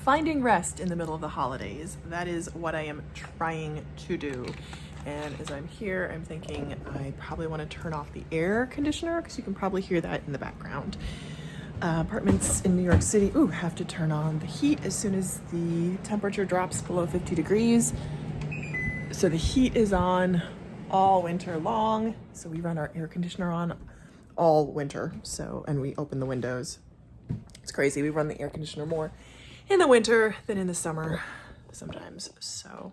finding rest in the middle of the holidays. That is what I am trying to do. And as I'm here, I'm thinking I probably want to turn off the air conditioner because you can probably hear that in the background. Apartments in New York City, have to turn on the heat as soon as the temperature drops below 50 degrees. So the heat is on all winter long. So we run our air conditioner on all winter. And we open the windows. It's crazy. We run the air conditioner more in the winter than in the summer sometimes. So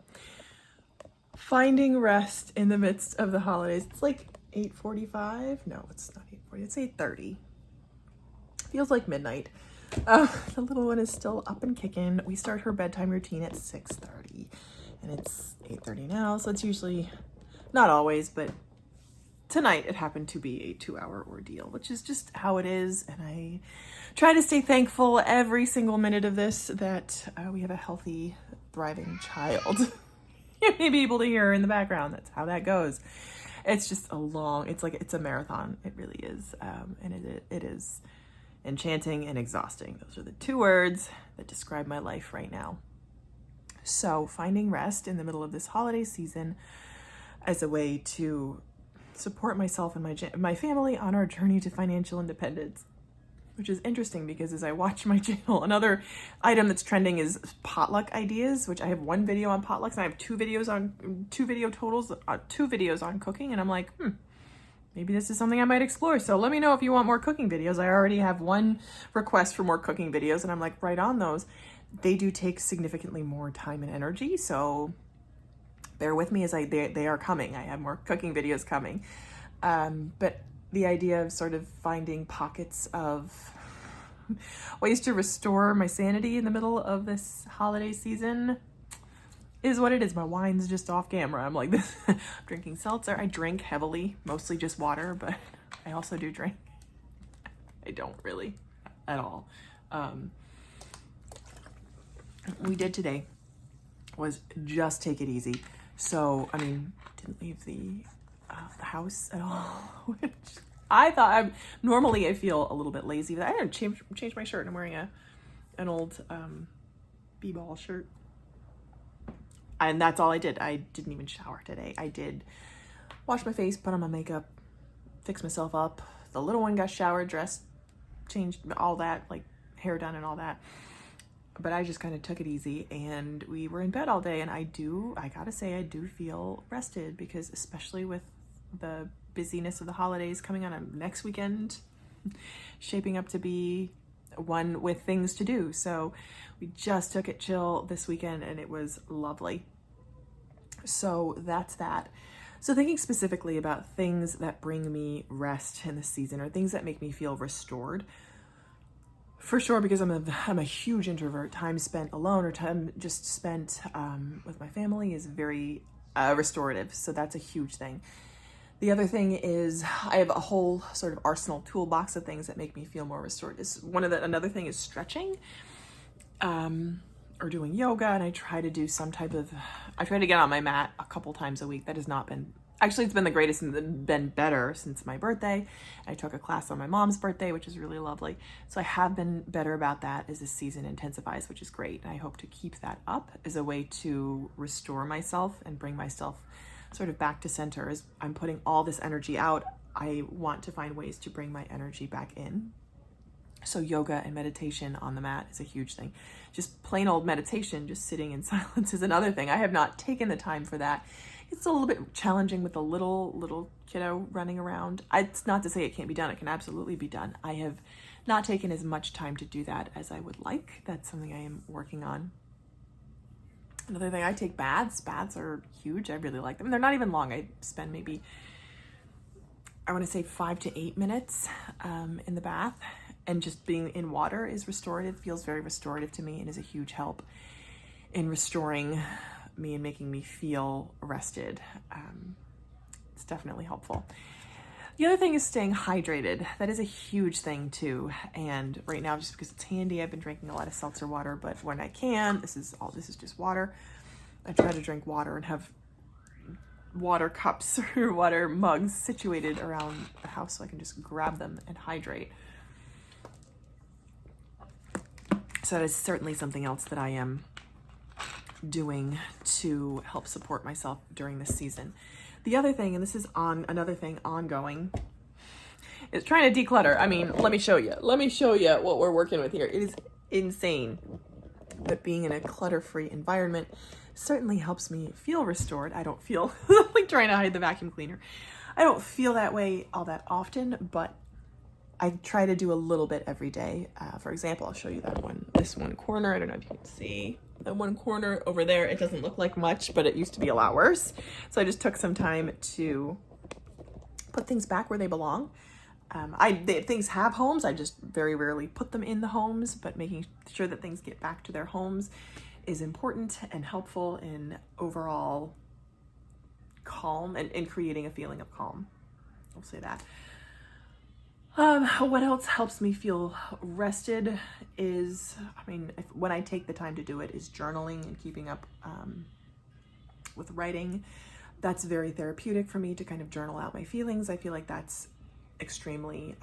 finding rest in the midst of the holidays. It's like 8:45. No, it's not 8:40. It's 8:30. Feels like midnight. The little one is still up and kicking. We start her bedtime routine at 6:30 and it's 8:30 now. So it's usually, not always, but tonight it happened to be a 2-hour ordeal, which is just how it is. And I try to stay thankful every single minute of this that we have a healthy, thriving child. You may be able to hear her in the background. That's how that goes. It's just it's a marathon. It really is. And it is enchanting and exhausting. Those are the two words that describe my life right now. So finding rest in the middle of this holiday season as a way to support myself and my family on our journey to financial independence, which is interesting because as I watch my channel, another item that's trending is potluck ideas, which I have one video on potlucks and I have two videos on cooking. And I'm like, maybe this is something I might explore. So let me know if you want more cooking videos. I already have one request for more cooking videos and I'm like right on those. They do take significantly more time and energy. So bear with me as they are coming. I have more cooking videos coming. But the idea of sort of finding pockets of ways to restore my sanity in the middle of this holiday season is what it is. My wine's just off camera. I'm like this. I'm drinking seltzer. I drink heavily, mostly just water, but I also do drink. I don't really at all. We did today was just take it easy. So, didn't leave the house at all, which I thought normally I feel a little bit lazy, but I didn't change my shirt. I'm wearing an old b-ball shirt. And that's all I did. I didn't even shower today. I did wash my face, put on my makeup, fix myself up. The little one got showered, dressed, changed, all that, like hair done and all that. But I just kind of took it easy and we were in bed all day. And I gotta say, I do feel rested because especially with the busyness of the holidays coming on next weekend, shaping up to be one with things to do. So we just took it chill this weekend and it was lovely. So that's that. So thinking specifically about things that bring me rest in this season or things that make me feel restored. For sure, because I'm a huge introvert. Time spent alone or time just spent with my family is very restorative. So that's a huge thing. The other thing is I have a whole sort of arsenal toolbox of things that make me feel more restored. Another thing is stretching or doing yoga. And I try to get on my mat a couple times a week. That has not been, actually it's been the greatest and been better since my birthday. I took a class on my mom's birthday, which is really lovely. So I have been better about that as this season intensifies, which is great. And I hope to keep that up as a way to restore myself and bring myself sort of back to center. As I'm putting all this energy out, I want to find ways to bring my energy back in. So yoga and meditation on the mat is a huge thing. Just plain old meditation, just sitting in silence is another thing. I have not taken the time for that. It's a little bit challenging with a little kiddo running around. It's not to say it can't be done. It can absolutely be done. I have not taken as much time to do that as I would like. That's something I am working on. Another thing, I take baths. Baths are huge. I really like them. They're not even long. I spend maybe, I want to say 5 to 8 minutes in the bath. And just being in water is restorative, feels very restorative to me and is a huge help in restoring me and making me feel rested. It's definitely helpful. The other thing is staying hydrated. That is a huge thing too. And right now, just because it's handy, I've been drinking a lot of seltzer water, but when I can, this is just water. I try to drink water and have water cups or water mugs situated around the house so I can just grab them and hydrate. So that is certainly something else that I am doing to help support myself during this season. The other thing, and this is another thing ongoing, is trying to declutter. I mean, let me show you what we're working with here. It is insane, but being in a clutter-free environment certainly helps me feel restored. I don't feel like trying to hide the vacuum cleaner. I don't feel that way all that often, but I try to do a little bit every day. For example, I'll show you this one corner. I don't know if you can see that one corner over there. It doesn't look like much, but it used to be a lot worse. So I just took some time to put things back where they belong. Things have homes. I just very rarely put them in the homes, but making sure that things get back to their homes is important and helpful in overall calm and in creating a feeling of calm. I'll say that. What else helps me feel rested is, when I take the time to do it, is journaling and keeping up with writing. That's very therapeutic for me to kind of journal out my feelings. I feel like that's extremely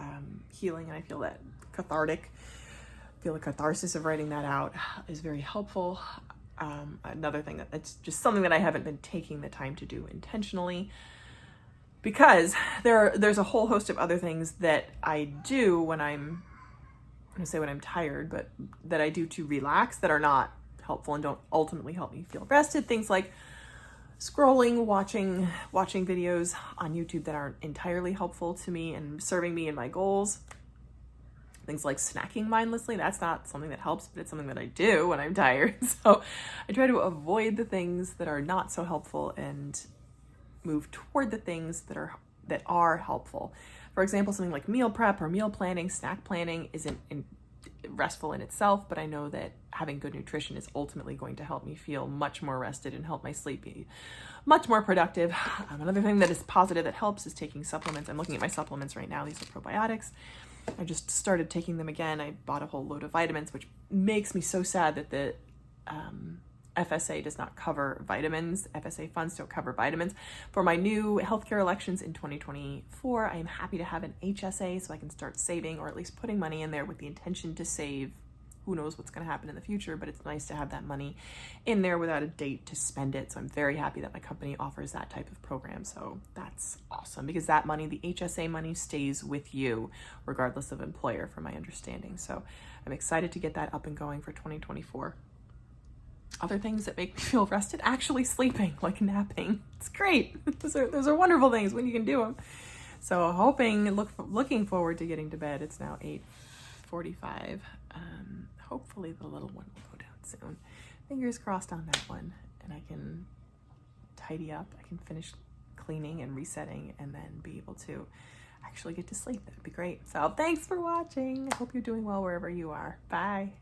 healing, and I feel that cathartic. I feel the catharsis of writing that out is very helpful. Another thing that's just something that I haven't been taking the time to do intentionally, because there's a whole host of other things that I do when I'm tired, but that I do to relax that are not helpful and don't ultimately help me feel rested. Things like scrolling, watching videos on YouTube that aren't entirely helpful to me and serving me in my goals. Things like snacking mindlessly, that's not something that helps, but it's something that I do when I'm tired. So I try to avoid the things that are not so helpful and move toward the things that are helpful. For example, something like meal prep or meal planning, snack planning isn't restful in itself, but I know that having good nutrition is ultimately going to help me feel much more rested and help my sleep be much more productive. Another thing that is positive that helps is taking supplements. I'm looking at my supplements right now. These are probiotics. I just started taking them again. I bought a whole load of vitamins, which makes me so sad that the FSA does not cover vitamins. FSA funds don't cover vitamins. For my new healthcare elections in 2024, I am happy to have an HSA so I can start saving, or at least putting money in there with the intention to save. Who knows what's going to happen in the future, but it's nice to have that money in there without a date to spend it. So I'm very happy that my company offers that type of program. So that's awesome, because that money, the HSA money, stays with you regardless of employer, from my understanding. So I'm excited to get that up and going for 2024. Other things that make me feel rested, actually sleeping, like napping. It's great. Those are wonderful things when you can do them. So looking forward to getting to bed. It's now 8:45. Hopefully the little one will go down soon. Fingers crossed on that one, and I can tidy up. I can finish cleaning and resetting, and then be able to actually get to sleep. That'd be great. So thanks for watching. I hope you're doing well wherever you are. Bye.